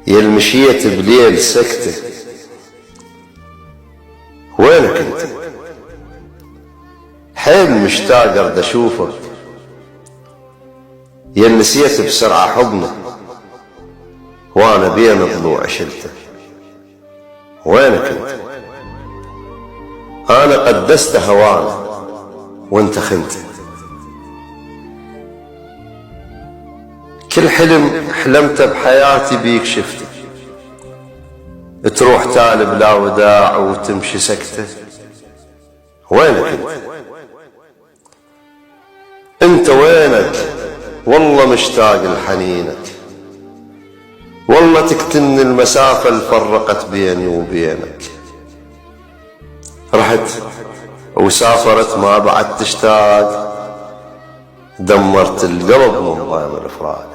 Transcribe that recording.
يل مشيت بليل سكتة وينك انت؟ حيل مشتاق ارد اشوفك، يل نسيت بسرعة حضنك وانا بين ضلوع شلته. وينك انت؟ انا قدست هوانا وانت خنته. كل حلم حلمته بحياتي بيك شفته، تروح تالي بلا وداع وتمشي سكته. وينك انت؟ انت وينك؟ والله مشتاق لحنينك، والله تكتن المسافة اللي فرقت بيني وبينك. رحت وسافرت ما بعد تشتاق، دمرت القلب من ضيم الفراق.